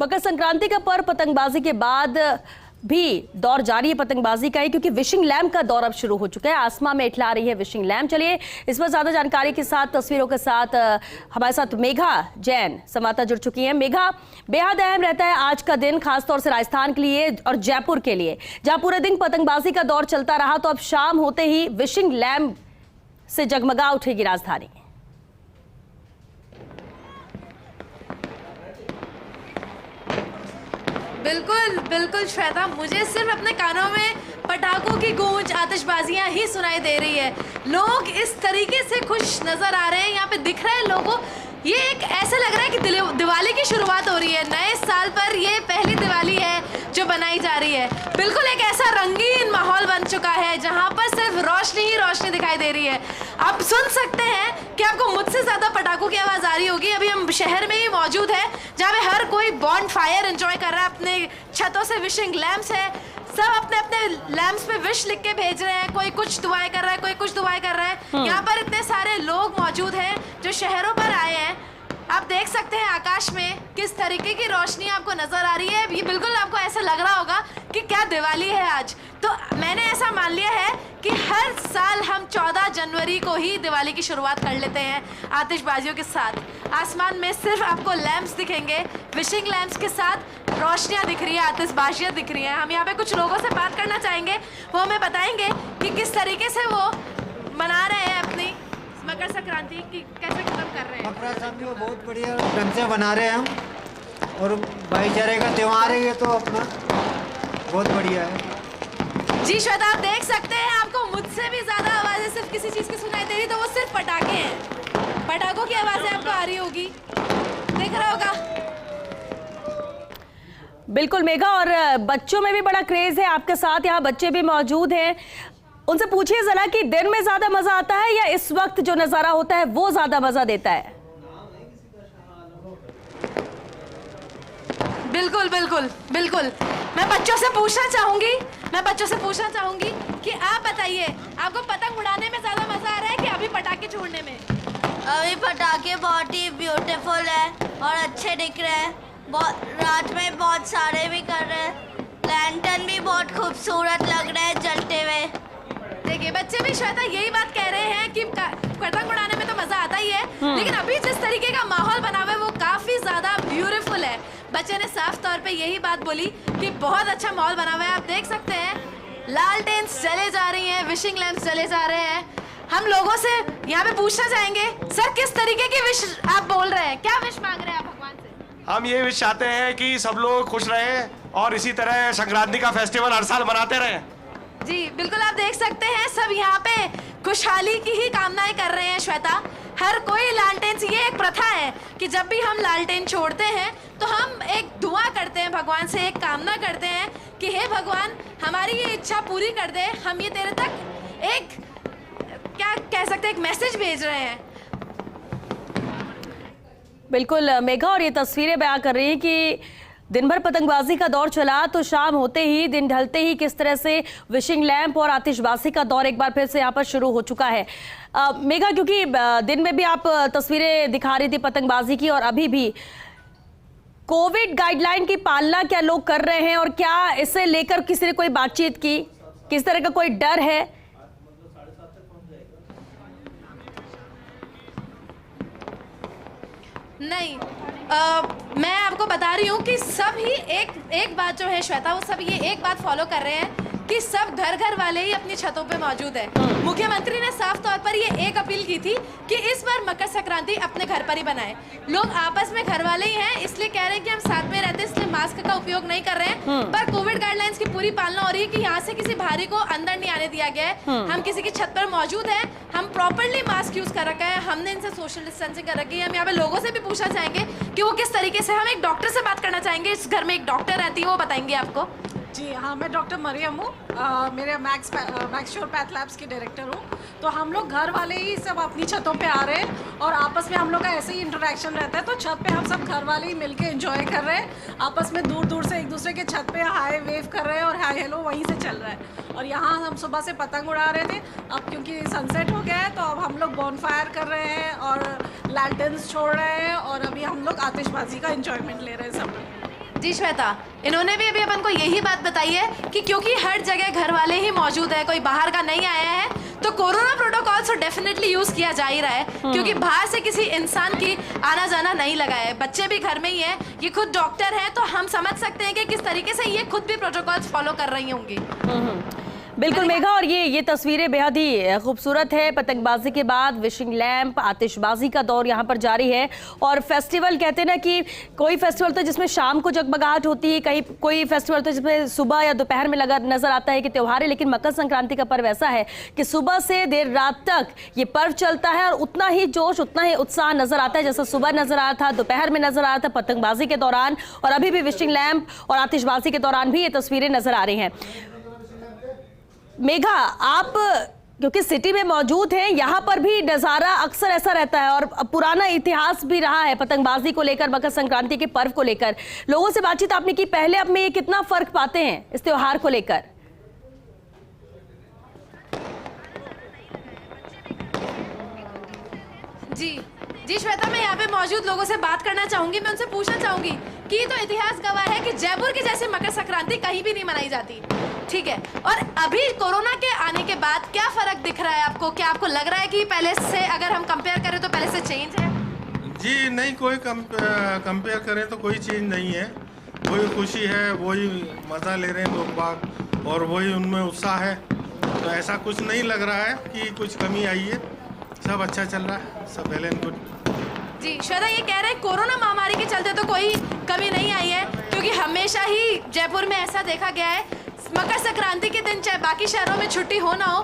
मकर संक्रांति का पर्व पतंगबाजी के बाद भी दौर जारी है पतंगबाजी का ही, क्योंकि विशिंग लैम्प का दौर अब शुरू हो चुका है। आसमान में इठला रही है विशिंग लैम्प। चलिए इस पर ज्यादा जानकारी के साथ, तस्वीरों के साथ हमारे साथ मेघा जैन संवाददाता जुड़ चुकी हैं। मेघा, बेहद अहम रहता है आज का दिन, खासतौर से राजस्थान के लिए और जयपुर के लिए, जहां पूरे दिन पतंगबाजी का दौर चलता रहा, तो अब शाम होते ही विशिंग लैम्प से जगमगा उठेगी राजधानी। बिल्कुल बिल्कुल श्वेता, मुझे सिर्फ अपने कानों में पटाखों की गूंज, आतिशबाजियां ही सुनाई दे रही है। लोग इस तरीके से खुश नजर आ रहे हैं, यहाँ पे दिख रहा है लोगों, ये एक ऐसा लग रहा है कि दिवाली की शुरुआत हो रही है। नए साल पर ये पहली दिवाली है जो बनाई जा रही है। बिल्कुल एक ऐसा रंगीन माहौल बन चुका है जहाँ पर सिर्फ रोशनी ही रोशनी दिखाई दे रही है। आप सुन सकते हैं कि आपको मुझसे ज्यादा पटाखों की आवाज आ रही होगी। अभी हम शहर में ही मौजूद है जहाँ पे हर कोई बॉन्ड फायर एंजॉय कर रहा है। अपने छतों से विशिंग लैम्प्स है, सब अपने अपने लैम्प्स पे विश लिख के भेज रहे हैं। कोई कुछ दुआएं कर रहा है, कोई कुछ दुआएं कर रहा है। यहाँ पर इतने सारे लोग मौजूद हैं जो शहरों पर आए हैं। आप देख सकते हैं आकाश में किस तरीके की रोशनी आपको नजर आ रही है। ये बिल्कुल आपको ऐसा लग रहा होगा कि क्या दिवाली है आज। तो मैंने ऐसा मान लिया है कि हर साल हम 14 जनवरी को ही दिवाली की शुरुआत कर लेते हैं आतिशबाजियों के साथ। आसमान में सिर्फ आपको लैंप्स दिखेंगे, विशिंग लैंप्स के साथ रोशनियां दिख रही है, आतिशबाजियां दिख रही हैं। हम यहाँ पे कुछ लोगों से बात करना चाहेंगे, वो हमें बताएंगे कि किस तरीके से वो मना रहे हैं अपनी मकर संक्रांति की, कैसे खत्म कर रहे हैं। मकर संक्रांति को बहुत बढ़िया ढंग से मना रहे हैं हम, और भाईचारे का त्यौहार है ये, तो अपना बहुत बढ़िया है। जी श्वेता, आप देख सकते हैं आपको मुझसे भी ज्यादा आवाजें सिर्फ किसी चीज की सुनाई दे रही, तो वो सिर्फ पटाखे हैं। पटाखों की आवाजें आपको आ रही होगी, देख रहा होगा। बिल्कुल मेघा, और बच्चों में भी बड़ा क्रेज है। आपके साथ यहाँ बच्चे भी मौजूद हैं, उनसे पूछिए जरा कि दिन में ज्यादा मजा आता है या इस वक्त जो नजारा होता है वो ज्यादा मजा देता है। बिल्कुल बिल्कुल बिल्कुल, मैं बच्चों से पूछना चाहूंगी कि आप बताइए, आपको पतंग उड़ाने में ज्यादा मजा आ रहा है कि अभी पटाखे छोड़ने में? अभी पटाखे बहुत ही ब्यूटीफुल है और अच्छे दिख रहे हैं। रात में बहुत सारे भी कर रहे हैं, लैंटर्न भी बहुत खूबसूरत लग रहे हैं जलते हुए। देखिए बच्चे भी श्वेता यही बात कह रहे हैं कि पतंग उड़ाने में तो मजा आता ही है, लेकिन अभी जिस तरीके का माहौल बना हुआ है वो काफी ज्यादा ब्यूटीफुल है। बच्चे ने साफ तौर पे यही बात बोली कि बहुत अच्छा माहौल बना हुआ है। आप देख सकते हैं लालटेन्स जले जा रही हैं, विशिंग लैंप्स जले जा रहे हैं। हम लोगों से यहाँ पे पूछना चाहेंगे, सर किस तरीके की विश आप बोल रहे हैं, क्या विश मांग रहे हैं आप भगवान से? हम ये विश चाहते हैं कि सब लोग खुश रहें और इसी तरह संक्रांति का फेस्टिवल हर साल मनाते रहें। जी बिल्कुल, आप देख सकते हैं सब यहाँ पे खुशहाली की ही कामनाएं कर रहे हैं श्वेता। हर कोई लालटेन, ये एक प्रथा है कि जब भी हम लालटेन छोड़ते हैं तो हम एक दुआ करते हैं भगवान से, एक कामना करते हैं कि हे भगवान हमारी ये इच्छा पूरी कर दे। हम ये तेरे तक एक, क्या कह सकते हैं, एक मैसेज भेज रहे हैं। बिल्कुल मेघा, और ये तस्वीरें बयां कर रही हैं कि दिन भर पतंगबाजी का दौर चला, तो शाम होते ही, दिन ढलते ही किस तरह से विशिंग लैंप और आतिशबाजी का दौर एक बार फिर से यहाँ पर शुरू हो चुका है। मेघा, क्योंकि दिन में भी आप तस्वीरें दिखा रही थी पतंगबाजी की, और अभी भी कोविड गाइडलाइन की पालना क्या लोग कर रहे हैं, और क्या इसे लेकर किसी ने कोई बातचीत की, किस तरह का कोई डर है? नहीं, मैं आपको बता रही हूँ कि सब ही एक बात जो है श्वेता, वो सब ये एक बात फॉलो कर रहे हैं कि सब घर वाले ही अपनी छतों पे मौजूद है। मुख्यमंत्री ने साफ तौर पर ये एक अपील की थी कि इस बार मकर संक्रांति अपने घर पर ही बनाए। लोग आपस में घर वाले ही हैं, इसलिए कह रहे हैं कि हम साथ में रहते हैं, इसलिए मास्क का उपयोग नहीं कर रहे हैं। पर कोविड गाइडलाइंस की पूरी पालना हो रही है कि यहाँ से किसी भारी को अंदर नहीं आने दिया गया है। हम किसी की छत पर मौजूद है, हम प्रॉपरली मास्क यूज कर रखा है, हमने इनसे सोशल डिस्टेंसिंग कर रखी है। हम यहाँ पे लोगों से भी पूछना चाहेंगे कि वो किस तरीके से, हम एक डॉक्टर से बात करना चाहेंगे, इस घर में एक डॉक्टर रहती है, वो बताएंगे आपको। जी हाँ, मैं डॉक्टर मरियम हूँ, मेरे मैक्स श्योर पैथ लैब्स की डायरेक्टर हूँ। तो हम लोग घर वाले ही सब अपनी छतों पे आ रहे हैं और आपस में हम लोग का ऐसे ही इंटरेक्शन रहता है। तो छत पे हम सब घर वाले ही मिलके एंजॉय कर रहे हैं, आपस में दूर दूर से एक दूसरे के छत पे हाय वेव कर रहे हैं और हाय हेलो वहीं से चल रहा है। और यहाँ हम सुबह से पतंग उड़ा रहे थे, अब क्योंकि सनसेट हो गया है तो अब हम लोग बॉनफायर कर रहे हैं और लैंटर्न्स छोड़ रहे हैं और अभी हम लोग आतिशबाजी का एंजॉयमेंट ले रहे हैं सब। जी श्वेता, इन्होंने भी अभी अपन को यही बात बताई है कि क्योंकि हर जगह घर वाले ही मौजूद है, कोई बाहर का नहीं आया है, तो कोरोना प्रोटोकॉल तो डेफिनेटली यूज किया जा ही रहा है, क्योंकि बाहर से किसी इंसान की आना जाना नहीं लगा है। बच्चे भी घर में ही है, ये खुद डॉक्टर है, तो हम समझ सकते हैं कि किस तरीके से ये खुद भी प्रोटोकॉल फॉलो कर रही होंगी। बिल्कुल मेघा, और ये तस्वीरें बेहद ही खूबसूरत है। पतंगबाजी के बाद विशिंग लैंप, आतिशबाजी का दौर यहाँ पर जारी है। और फेस्टिवल कहते हैं ना कि कोई फेस्टिवल तो जिसमें शाम को जगमगाहट होती है, कहीं कोई फेस्टिवल तो जिसमें सुबह या दोपहर में लगा नजर आता है कि त्योहार है, लेकिन मकर संक्रांति का पर्व ऐसा है कि सुबह से देर रात तक ये पर्व चलता है और उतना ही जोश, उतना ही उत्साह नजर आता है जैसा सुबह नजर आ रहा था, दोपहर में नजर आ रहा था पतंगबाजी के दौरान, और अभी भी विशिंग लैंप और आतिशबाजी के दौरान भी ये तस्वीरें नजर आ रही हैं। मेघा, आप क्योंकि सिटी में मौजूद हैं, यहाँ पर भी नज़ारा अक्सर ऐसा रहता है और पुराना इतिहास भी रहा है पतंगबाजी को लेकर, मकर संक्रांति के पर्व को लेकर। लोगों से बातचीत आपने की, पहले अब में ये कितना फर्क पाते हैं इस त्योहार को लेकर? जी श्वेता, मैं यहाँ पे मौजूद लोगों से बात करना चाहूंगी। मैं उनसे पूछना चाहूंगी कि तो इतिहास गवाह है कि जयपुर की जैसी मकर संक्रांति कहीं भी नहीं मनाई जाती, ठीक है, और अभी कोरोना के आने के बाद क्या फर्क दिख रहा है आपको? क्या आपको लग रहा है कि पहले से अगर हम कंपेयर करें तो पहले से चेंज है? जी नहीं, कोई कंपेयर करें तो कोई चीज़ नहीं है। वही खुशी है, वही मज़ा ले रहे हैं लोग बाग, और वही उनमें उत्साह है। तो ऐसा कुछ नहीं लग रहा है कि कुछ कमी आई है, सब अच्छा चल रहा है, सब वेल एंड गुड। जी श्वेता, ये कह रहे हैं कोरोना महामारी के चलते तो कोई कमी नहीं आई है, क्योंकि हमेशा ही जयपुर में ऐसा देखा गया है, मकर संक्रांति के दिन चाहे बाकी शहरों में छुट्टी हो ना हो,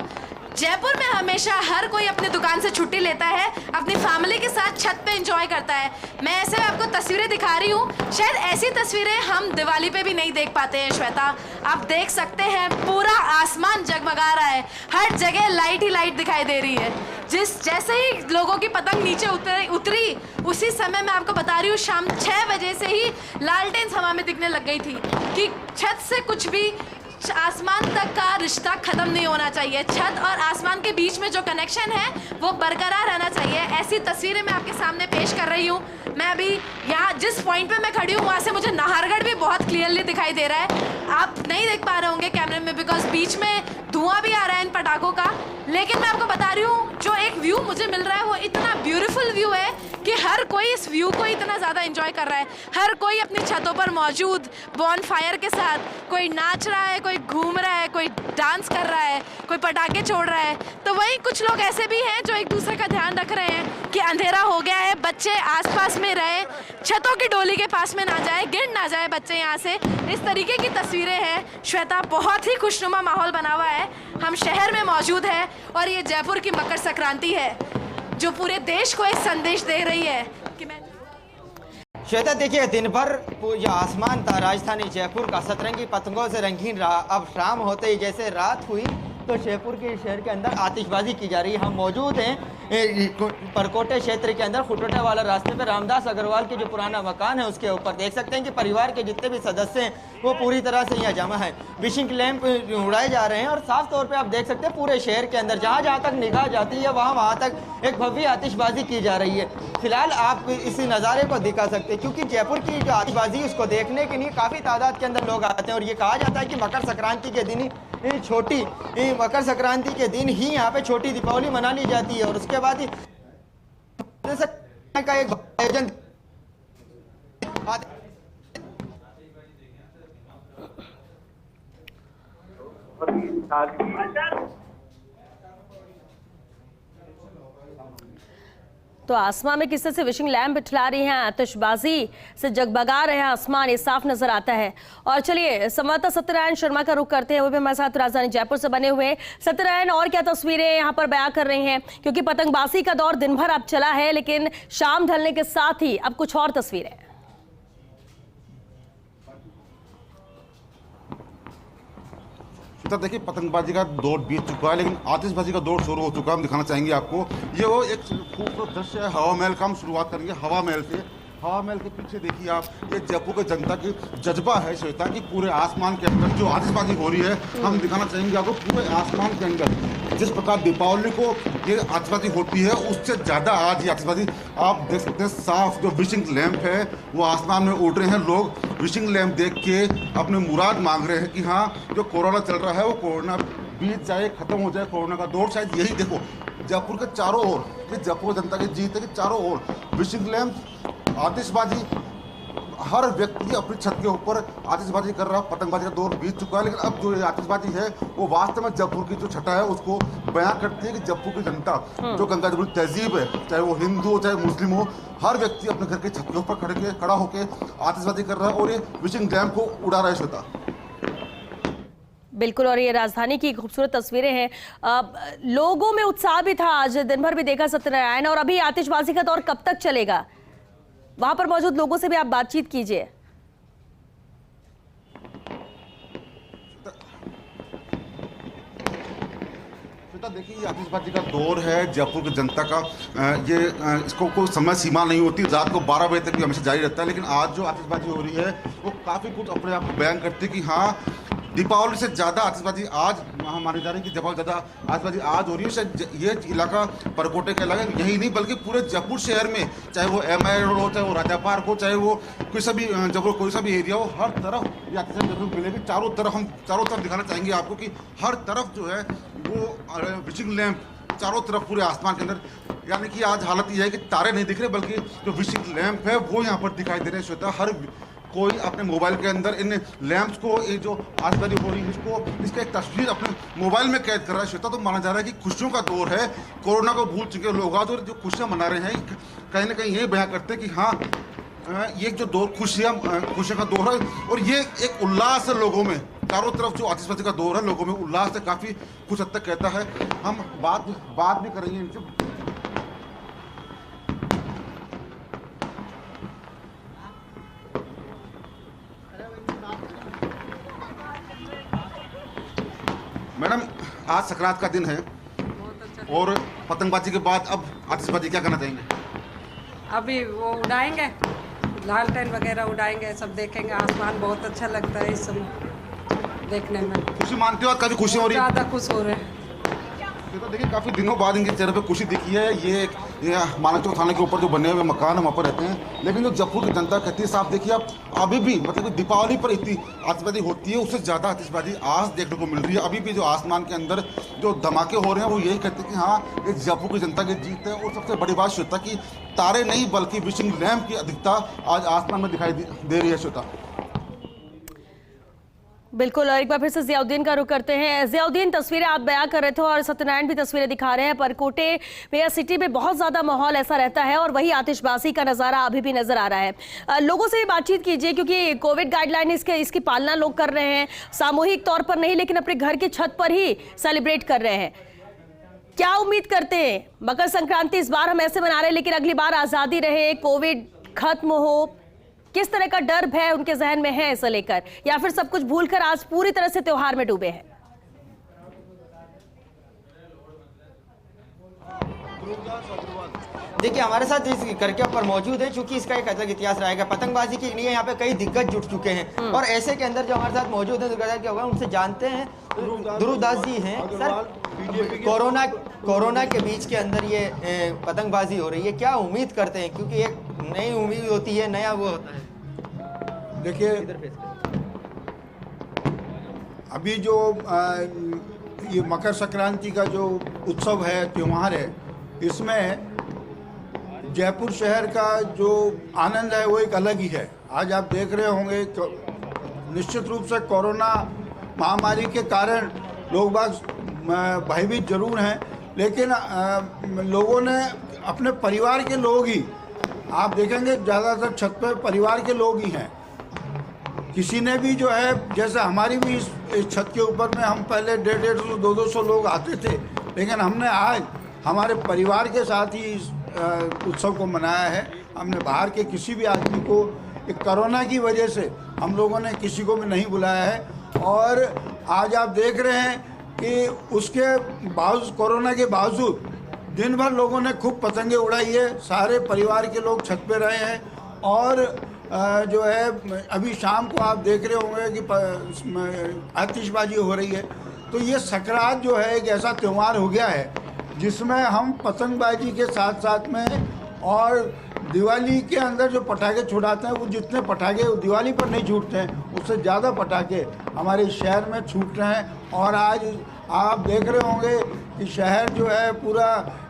जयपुर में हमेशा हर कोई अपनी दुकान से छुट्टी लेता है, अपनी फैमिली के साथ छत पे एंजॉय करता है। मैं ऐसे आपको तस्वीरें दिखा रही हूँ, शायद ऐसी तस्वीरें हम दिवाली पे भी नहीं देख पाते हैं श्वेता। आप देख सकते हैं पूरा आसमान जगमगा रहा है, हर जगह लाइट ही लाइट दिखाई दे रही है। जैसे ही लोगों की पतंग नीचे उतरी उसी समय मैं आपको बता रही हूँ, शाम 6 बजे से ही लालटेन हवा में दिखने लग गई थी कि छत से कुछ भी आसमान तक का रिश्ता खत्म नहीं होना चाहिए, छत और आसमान के बीच में जो कनेक्शन है वो बरकरार रहना चाहिए। ऐसी तस्वीरें मैं आपके सामने पेश कर रही हूँ। मैं अभी यहाँ जिस पॉइंट पे मैं खड़ी हूँ वहाँ से मुझे नाहरगढ़ भी बहुत क्लियरली दिखाई दे रहा है। आप नहीं देख पा रहे होंगे कैमरे में बिकॉज बीच में धुआं भी आ रहा है इन पटाखों का, लेकिन मैं आपको बता रही हूँ जो एक व्यू मुझे मिल रहा है वो इतना ब्यूटीफुल व्यू है कि हर कोई इस व्यू को इतना ज़्यादा एंजॉय कर रहा है। हर कोई अपनी छतों पर मौजूद बॉन फायर के साथ, कोई नाच रहा है, कोई घूम रहा है, कोई डांस कर रहा है, कोई पटाखे छोड़ रहा है। तो वहीं कुछ लोग ऐसे भी हैं जो एक दूसरे का ध्यान रख रहे हैं कि अंधेरा हो गया है, बच्चे आसपास में रहे, छतों की डोली के पास में ना जाए, गिर ना जाए बच्चे यहाँ से। इस तरीके की तस्वीरें हैं श्वेता, बहुत ही खुशनुमा माहौल बना हुआ है। हम शहर में मौजूद है और ये जयपुर की मकर संक्रांति है जो पूरे देश को एक संदेश दे रही है कि मैं श्वेता देखिए, दिन भर जो आसमान था राजधानी जयपुर का सतरंगी पतंगों से रंगीन रहा। अब शाम होते ही जैसे रात हुई तो जयपुर के शहर के अंदर आतिशबाजी की जा रही है। हम मौजूद हैं परकोटे क्षेत्र के अंदर खुटोटा वाला रास्ते पे रामदास अग्रवाल के जो पुराना मकान है उसके ऊपर देख सकते हैं कि परिवार के जितने भी सदस्य हैं वो पूरी तरह से यहाँ जमा है। विशिंग लैंप उड़ाए जा रहे हैं और साफ तौर पे आप देख सकते हैं पूरे शहर के अंदर जहाँ जहाँ तक निगाह जाती है वहाँ तक एक भव्य आतिशबाजी की जा रही है। फिलहाल आप इसी नज़ारे को दिखा सकते हैं क्योंकि जयपुर की जो आतिशबाजी उसको देखने के लिए काफ़ी तादाद के अंदर लोग आते हैं और ये कहा जाता है कि मकर संक्रांति के दिन ही मकर संक्रांति के दिन ही यहाँ पे छोटी दीपावली मना ली जाती है और उसके बाद ही का एक आयोजन तो आसमान में किस तरह से विशिंग लैंप बिठला रही हैं, आतिशबाजी से जगबगा रहे हैं आसमान, ये साफ नजर आता है। और चलिए संवाददाता सत्यनारायण शर्मा का रुख करते हैं, वो भी हमारे साथ राजधानी जयपुर से बने हुए। सत्यनारायण, और क्या तस्वीरें यहाँ पर बयां कर रही हैं, क्योंकि पतंगबाजी का दौर दिन भर अब चला है लेकिन शाम ढलने के साथ ही अब कुछ और तस्वीरें। देखिए, पतंगबाजी का दौर बीत चुका है लेकिन आतिशबाजी का दौर शुरू हो चुका है। हम दिखाना चाहेंगे आपको, ये वो एक खूबसूरत दृश्य है हवा महल का। हम शुरुआत करेंगे हवा महल से। हवा महल के पीछे देखिए आप, ये जयपुर के जनता की जज्बा है श्वेता कि पूरे आसमान के अंदर जो आतिशबाजी हो रही है, हम दिखाना चाहेंगे आपको पूरे आसमान के अंदर जिस प्रकार दीपावली को ये आतिशबाजी होती है उससे ज़्यादा आज ये आतिशबाजी आप देख सकते हैं। साफ जो विशिंग लैंप है वो आसमान में उड़ रहे हैं। लोग विशिंग लैंप देख के अपने मुराद मांग रहे हैं कि हाँ जो कोरोना चल रहा है वो कोरोना बीत जाए, खत्म हो जाए कोरोना का दौर। शायद यही देखो जयपुर के चारों ओर, ये जयपुर जनता की जीत है कि चारों ओर विशिंग लैंप, आतिशबाजी, हर व्यक्ति अपनी छत के ऊपर आतिशबाजी कर रहा है। पतंगबाजी का दौर बीत चुका है, लेकिन अब जो ये आतिशबाजी है वो वास्तव में जयपुर की जो छटा है उसको बयां करती है कि जयपुर की जनता जो गंगा जमुनी तहजीब है, चाहे वो हिंदू हो चाहे मुस्लिम हो, हर व्यक्ति अपने घर के छत के ऊपर खड़ा होकर आतिशबाजी कर रहा है और ये विशिंग लैंप को उड़ा रहा है। श्वेता, बिल्कुल, और ये राजधानी की खूबसूरत तस्वीरें हैं। लोगों में उत्साह भी था, आज दिन भर भी देखा सत्यनारायण। और अभी आतिशबाजी का दौर कब तक चलेगा, वहां पर मौजूद लोगों से भी आप बातचीत कीजिए। देखिए ये आतिशबाजी का दौर है जयपुर की जनता का, ये इसको कोई समय सीमा नहीं होती, रात को 12 बजे तक भी हमेशा जारी रहता है। लेकिन आज जो आतिशबाजी हो रही है वो काफ़ी कुछ अपने आप को बयान करती है कि हाँ दीपावली से ज़्यादा आतिशबाजी आज मानी जा रही है कि दीपावली ज़्यादा आतिशबाजी आज हो रही है। शायद ये इलाका परकोटे का इलाका यही नहीं बल्कि पूरे जयपुर शहर में, चाहे वो MI रोड हो, चाहे वो राजा पार्क हो, चाहे वो कोई सा भी एरिया हो, हर तरफ ये आतिशबाजी मिलेगी। चारों तरफ दिखाना चाहेंगे आपको कि हर तरफ जो है वो विशिंग लैंप चारों तरफ पूरे आसमान के अंदर, यानी कि आज हालत ये है कि तारे नहीं दिख रहे बल्कि जो विशिंग लैंप है वो यहाँ पर दिखाई दे रहे हैं। श्वेता, हर कोई अपने मोबाइल के अंदर इन लैंप्स को, ये जो आतिशबाजी हो रही है इसका एक तस्वीर अपने मोबाइल में कैद कर रहा है। श्वेता, तो माना जा रहा है कि खुशियों का दौर है, कोरोना को भूल चुके लोग आज और जो खुशियाँ मना रहे हैं कहीं ना कहीं ये बयां करते हैं कि हाँ ये जो दौर खुशियों का दौर है और ये एक उल्लास है लोगों में। चारों तरफ जो आतिशबाजी का दौर है लोगों में उल्लास से काफ़ी कुछ हद तक कहता है। हम बात भी करेंगे इनसे। मैडम, आज संक्रांत का दिन है और पतंगबाजी के बाद अब आतिशबाजी, क्या करना चाहेंगे? अभी वो उड़ाएंगे, लालटेन वगैरह उड़ाएंगे, सब देखेंगे। आसमान बहुत अच्छा लगता है इस समय देखने में। खुशी मानते हो आज काफ़ी खुशी हो रही है? ज़्यादा खुश हो रहे हैं। तो देखिए काफ़ी दिनों बाद इनके चेहरे पे खुशी दिखी है। ये मानकचौक थाने के ऊपर जो बने हुए मकान है वहाँ पर रहते हैं, लेकिन जो जयपुर की जनता कहती है साफ देखिए आप अभी भी मतलब दीपावली पर इतनी आतिशबाजी होती है उससे ज़्यादा आतिशबाजी आज देखने को मिल रही है। अभी भी जो आसमान के अंदर जो धमाके हो रहे हैं वो यही कहते हैं कि हाँ ये जयपुर की जनता की जीत है। और सबसे बड़ी बात श्वेता कि तारे नहीं बल्कि विशिंग लैंप की अधिकता आज आसमान में दिखाई दे रही है। श्वेता, बिल्कुल, और एक बार फिर से जियाउद्दीन का रुख करते हैं। जियाउद्दीन, तस्वीरें आप बयां कर रहे थे और सत्यनारायण भी तस्वीरें दिखा रहे हैं। परकोटे में या सिटी में बहुत ज़्यादा माहौल ऐसा रहता है और वही आतिशबाजी का नज़ारा अभी भी नज़र आ रहा है। लोगों से भी बातचीत कीजिए क्योंकि कोविड गाइडलाइन इसकी पालना लोग कर रहे हैं, सामूहिक तौर पर नहीं लेकिन अपने घर की छत पर ही सेलिब्रेट कर रहे हैं। क्या उम्मीद करते हैं? मकर संक्रांति इस बार हम ऐसे मना रहे हैं लेकिन अगली बार आज़ादी रहे, कोविड खत्म हो, किस तरह का डर भय उनके जहन में है इसे लेकर, या फिर सब कुछ भूलकर आज पूरी तरह से त्योहार में डूबे हैं? देखिए हमारे साथ इस घर के ऊपर मौजूद है, चूंकि इसका एक अलग इतिहास रहेगा। पतंगबाजी के लिए यहाँ पे कई दिग्गज जुट चुके हैं और ऐसे के अंदर जो हमारे साथ मौजूद है दुर्गादास क्या होगा उनसे जानते हैं। ध्रुवदास जी हैं सर, कोरोना के बीच के अंदर ये पतंगबाजी हो रही है, क्या उम्मीद करते हैं? क्योंकि एक नई उम्मीद होती है, नया वो होता है। देखिए अभी जो ये मकर संक्रांति का जो उत्सव है, त्योहार है, इसमें जयपुर शहर का जो आनंद है वो एक अलग ही है। आज आप देख रहे होंगे निश्चित रूप से कोरोना महामारी के कारण लोग बाग भयभीत जरूर हैं, लेकिन लोगों ने अपने परिवार के लोग ही, आप देखेंगे ज़्यादातर छत पे परिवार के लोग ही हैं। किसी ने भी जो है, जैसे हमारी भी इस छत के ऊपर में हम पहले 150-200 200 लोग आते थे, लेकिन हमने आज हमारे परिवार के साथ ही इस उत्सव को मनाया है। हमने बाहर के किसी भी आदमी को कोरोना की वजह से हम लोगों ने किसी को भी नहीं बुलाया है। और आज आप देख रहे हैं कि उसके बावजूद, कोरोना के बावजूद दिन भर लोगों ने खूब पतंगे उड़ाई है, सारे परिवार के लोग छत पे रहे हैं। और जो है अभी शाम को आप देख रहे होंगे कि आतिशबाजी हो रही है। तो ये संक्रांत जो है एक ऐसा त्यौहार हो गया है जिसमें हम पतंगबाजी के साथ साथ में और दिवाली के अंदर जो पटाखे छुड़ाते हैं, वो जितने पटाखे दिवाली पर नहीं छूटते हैं उससे ज़्यादा पटाखे हमारे शहर में छूट रहे हैं। और आज आप देख रहे होंगे कि शहर जो है पूरा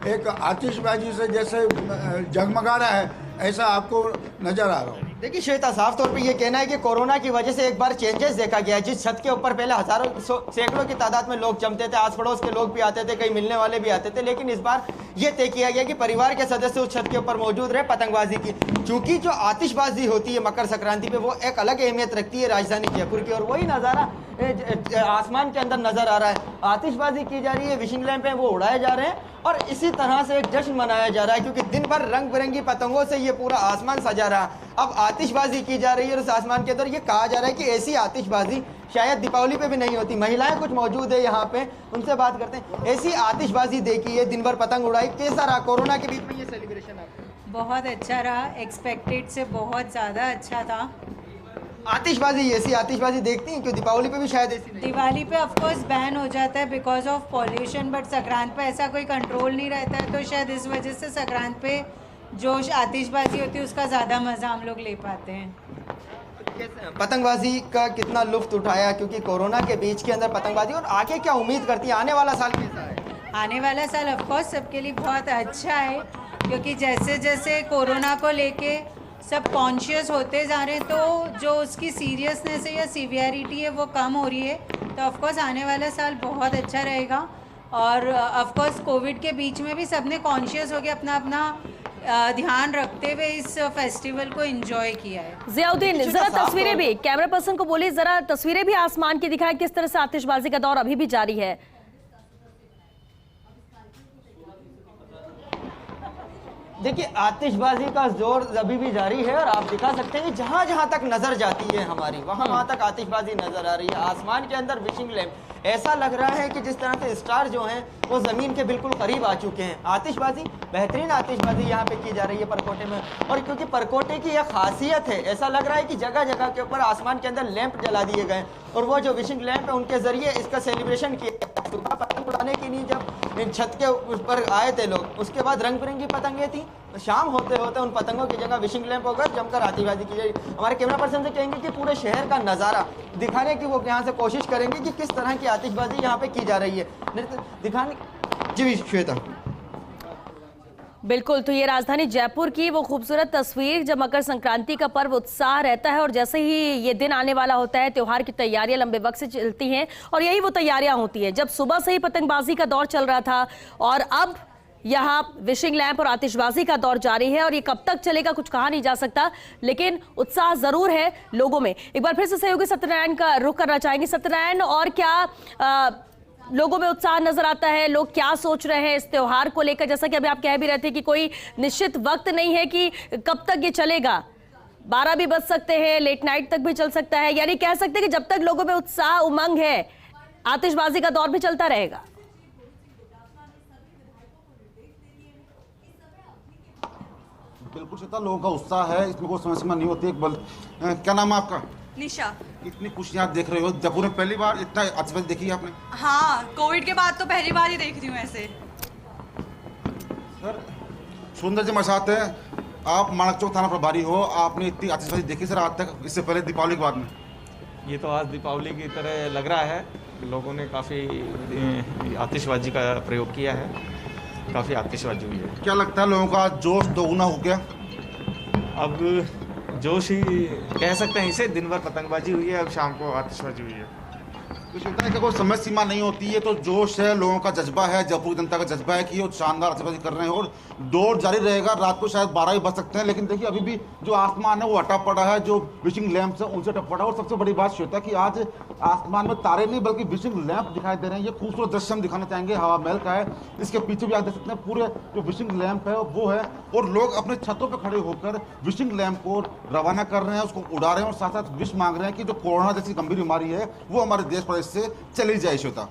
एक आतिशबाजी से जैसे जगमगा रहा है, ऐसा आपको नज़र आ रहा हो। देखिए श्वेता, साफ तौर पे ये कहना है कि कोरोना की वजह से एक बार चेंजेस देखा गया है। जिस छत के ऊपर पहले हजारों सैकड़ों की तादाद में लोग जमते थे, आस पड़ोस के लोग भी आते थे, कई मिलने वाले भी आते थे, लेकिन इस बार ये तय किया गया कि परिवार के सदस्य उस छत के ऊपर मौजूद रहे पतंगबाजी की। क्योंकि जो आतिशबाजी होती है मकर संक्रांति पे, वो एक अलग अहमियत रखती है राजधानी जयपुर की, और वही नज़ारा आसमान के अंदर नजर आ रहा है। आतिशबाजी की जा रही है, विशिंग लैंप है वो उड़ाए जा रहे हैं, और इसी तरह से एक जश्न मनाया जा रहा है क्योंकि दिन भर रंग बिरंगी पतंगों से ये पूरा आसमान सजा रहा। अब आतिशबाजी की जा रही है और उस आसमान के अंदर ये कहा जा रहा है कि ऐसी आतिशबाजी शायद दीपावली पे भी नहीं होती। महिलाएं कुछ मौजूद है यहाँ पे, उनसे बात करते हैं। ऐसी आतिशबाजी देखी है, दिन भर पतंग उड़ाई, कैसा रहा कोरोना के बीच में ये सेलिब्रेशन? आपको बहुत अच्छा रहा, एक्सपेक्टेड से बहुत ज़्यादा अच्छा था। आतिशबाजी, ऐसी आतिशबाजी देखती हैं क्यों? दीपावली पे भी शायद ऐसी नहीं। दिवाली पे ऑफ कोर्स बैन हो जाता है बिकॉज ऑफ पॉल्यूशन, बट संक्रांत पे ऐसा कोई कंट्रोल नहीं रहता है, तो शायद इस वजह से संक्रांत पे जो आतिशबाजी होती है उसका ज़्यादा मज़ा हम लोग ले पाते हैं। पतंगबाजी का कितना लुत्फ उठाया क्योंकि कोरोना के बीच के अंदर पतंगबाजी, और आगे क्या उम्मीद करती है आने वाला साल कैसा है? आने वाला साल ऑफ कोर्स सबके लिए बहुत अच्छा है क्योंकि जैसे जैसे कोरोना को लेके सब कॉन्शियस होते जा रहे हैं, तो जो उसकी सीरियसनेस है या सीवियरिटी है वो कम हो रही है, तो ऑफ कोर्स आने वाला साल बहुत अच्छा रहेगा। और ऑफ कोर्स कोविड के बीच में भी सबने कॉन्शियस होकर अपना अपना ध्यान रखते हुए इस फेस्टिवल को एंजॉय किया है। जियाउद्दीन, जरा तस्वीरें भी, कैमरा पर्सन को बोलिए जरा तस्वीरें भी आसमान की दिखाएं, किस तरह से आतिशबाजी का दौर अभी भी जारी है। देखिए आतिशबाजी का जोर अभी भी जारी है, और आप दिखा सकते हैं कि जहाँ जहाँ तक नजर जाती है हमारी, वहाँ तक आतिशबाजी नजर आ रही है। आसमान के अंदर विशिंग लैंप, ऐसा लग रहा है कि जिस तरह से स्टार जो हैं वो ज़मीन के बिल्कुल करीब आ चुके हैं। आतिशबाजी, बेहतरीन आतिशबाजी यहाँ पे की जा रही है परकोटे में, और क्योंकि परकोटे की एक खासियत है, ऐसा लग रहा है कि जगह जगह के ऊपर आसमान के अंदर लैंप जला दिए गए, और वो जो विशिंग लैंप है उनके जरिए इसका सेलिब्रेशन किया। सुबह पतंग उड़ाने के लिए जब इन छत के ऊपर आए थे लोग, उसके बाद रंग बिरंगी पतंगें थी, शाम होते होते उन पतंगों की जगह विशिंग लैंप होकर जमकर आतिशबाजी की जाएगी। हमारे कैमरा पर्सन से कहेंगे कि पूरे शहर का नज़ारा दिखाने की वो यहाँ से कोशिश करेंगे कि किस तरह की आतिशबाजी यहाँ पे की जा रही है, दिखाने। जी श्वेता। बिल्कुल, तो ये राजधानी जयपुर की वो खूबसूरत तस्वीर जब मकर संक्रांति का पर्व उत्साह रहता है और जैसे ही ये दिन आने वाला होता है, त्योहार की तैयारियां लंबे वक्त से चलती हैं, और यही वो तैयारियां होती है। जब सुबह से ही पतंगबाजी का दौर चल रहा था और अब यहाँ विशिंग लैंप और आतिशबाजी का दौर जारी है, और ये कब तक चलेगा कुछ कहा नहीं जा सकता, लेकिन उत्साह जरूर है लोगों में। एक बार फिर से सहयोगी सत्यनारायण का रुख करना चाहेंगे। सत्यनारायण, और क्या लोगों में उत्साह नजर आता है? लोग क्या सोच रहे हैं इस त्योहार को लेकर? जैसा कि अभी आप कह भी रहे थे कि कोई निश्चित वक्त नहीं है कि कब तक ये चलेगा, 12 भी बज सकते हैं, लेट नाइट तक भी चल सकता है, यानी कह सकते हैं कि जब तक लोगों में उत्साह उमंग है आतिशबाजी का दौर भी चलता रहेगा। बिल्कुल श्वेता, लोगों का उत्साह है, इसमें कोई समस्या नहीं होती। क्या नाम है आपका? निशा। इतनी खुशियाँ देख रहे हो, जयपुर में पहली बार इतना आतिशबाजी देखी है आपने? हाँ, कोविड के बाद तो पहली बार ही देख रही हूँ ऐसे। सर, सुंदर जी मेरे साथ है, आप माणकचौक थाना प्रभारी हो, आपने इतनी आतिशबाजी देखी सर आज तक, इससे पहले दीपावली के बाद में? ये तो आज दीपावली की तरह लग रहा है, लोगों ने काफ़ी आतिशबाजी का प्रयोग किया है, काफ़ी आतिशबाजी हुई है। क्या लगता है लोगों का जोश दोगुना हो गया? अब जोश ही कह सकते हैं इसे, दिन भर पतंगबाजी हुई है, अब शाम को आतिशबाजी हुई है। तो चिंता है कि कोई समय सीमा नहीं होती है, तो जोश है, लोगों का जज्बा है, जयपुर जनता का जज्बा है कि वो शानदार आतिशबाजी कर रहे हैं, और दौर जारी रहेगा। रात को शायद 12 ही बज सकते हैं, लेकिन देखिए अभी भी जो आसमान है वो अटा पड़ा है, जो विशिंग लैंप है उनसे टप पड़ा है। और सबसे बड़ी बात श्वेता कि आज आसमान में तारे नहीं बल्कि विशिंग लैंप दिखाई दे रहे हैं। ये खूबसूरत दृश्य हम दिखाना चाहेंगे, हवा महल का है, इसके पीछे भी आप देख सकते हैं पूरे जो विशिंग लैंप है वो है, और लोग अपने छतों पर खड़े होकर विशिंग लैंप को रवाना कर रहे हैं, उसको उड़ा रहे हैं, और साथ साथ विश मांग रहे हैं कि जो कोरोना जैसी गंभीर बीमारी है वो हमारे देश प्रदेश से चली जाए। श्वेता,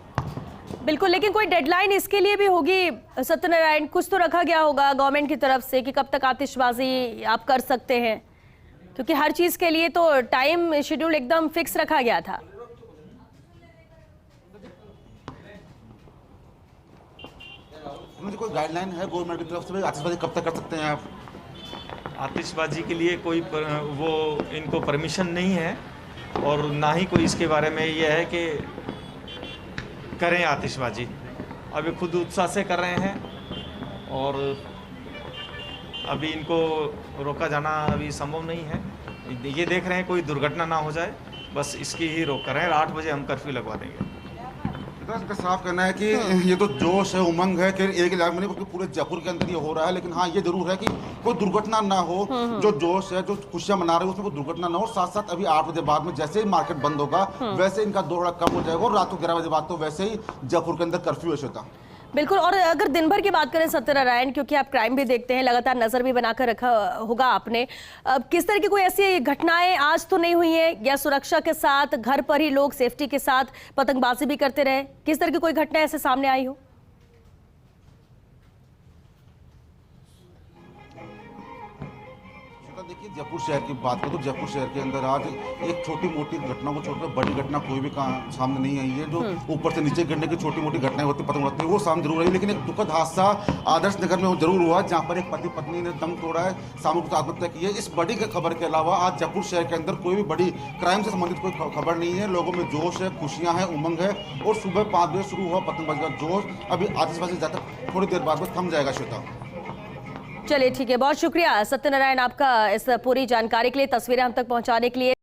बिल्कुल, लेकिन कोई डेडलाइन इसके लिए भी होगी सत्यनारायण? कुछ तो रखा गया होगा गवर्नमेंट की तरफ से कि कब तक आतिशबाजी आप कर सकते हैं, क्योंकि हर चीज के लिए तो टाइम शेड्यूल एकदम फिक्स रखा गया था। मुझे कोई गाइडलाइन है गवर्नमेंट की तरफ से भाई आतिशबाजी कब तक कर सकते हैं आप? आतिशबाजी के लिए कोई वो इनको परमिशन नहीं है और ना ही कोई इसके बारे में ये है कि करें आतिशबाजी। अभी खुद उत्साह से कर रहे हैं और अभी इनको रोका जाना अभी संभव नहीं है। ये देख रहे हैं कोई दुर्घटना ना हो जाए, बस इसकी ही रोक कर रहे हैं। 8 बजे हम कर्फ्यू लगवा देंगे। इनका साफ कहना है कि ये तो जोश है, उमंग है कि एक इलाके में नहीं बल्कि पूरे जयपुर के अंदर ये हो रहा है। लेकिन हाँ ये जरूर है कि कोई दुर्घटना ना हो। जो जोश है, जो खुशियां मना रहे हैं उसमें कोई दुर्घटना ना हो। साथ साथ अभी 8 बजे बाद में जैसे ही मार्केट बंद होगा वैसे इनका दौड़ कम हो जाएगा और रात को 11 बजे बाद तो वैसे ही जयपुर के अंदर कर्फ्यू है। श्वेता बिल्कुल। और अगर दिन भर की बात करें सत्यनारायण, क्योंकि आप क्राइम भी देखते हैं, लगातार नजर भी बनाकर रखा होगा आपने, किस तरह की कोई ऐसी घटनाएं आज तो नहीं हुई है या सुरक्षा के साथ घर पर ही लोग सेफ्टी के साथ पतंगबाजी भी करते रहे? किस तरह की कोई घटना ऐसे सामने आई हो? देखिए जयपुर शहर की बात करें तो जयपुर शहर के अंदर आज एक छोटी मोटी घटना को छोड़कर बड़ी घटना कोई भी सामने नहीं आई है। जो ऊपर से नीचे गिरने की छोटी मोटी घटनाएं होती पतंग उड़ाती है वो सामने जरूर आई। लेकिन एक दुखद हादसा आदर्श नगर में जरूर हुआ जहाँ पर एक पति पत्नी ने दम तोड़ा है, सामूहिक आत्महत्या की है। इस बड़ी खबर के अलावा आज जयपुर शहर के अंदर कोई भी बड़ी क्राइम से संबंधित कोई खबर नहीं है। लोगों में जोश है, खुशियां हैं, उमंग है और सुबह 5 बजे शुरू हुआ पतंगबाजी का जोश अभी आतिशबाजी जाता थोड़ी देर बाद में थम जाएगा। श्वेता चलिए ठीक है, बहुत शुक्रिया सत्यनारायण आपका इस पूरी जानकारी के लिए, तस्वीरें हम तक पहुंचाने के लिए।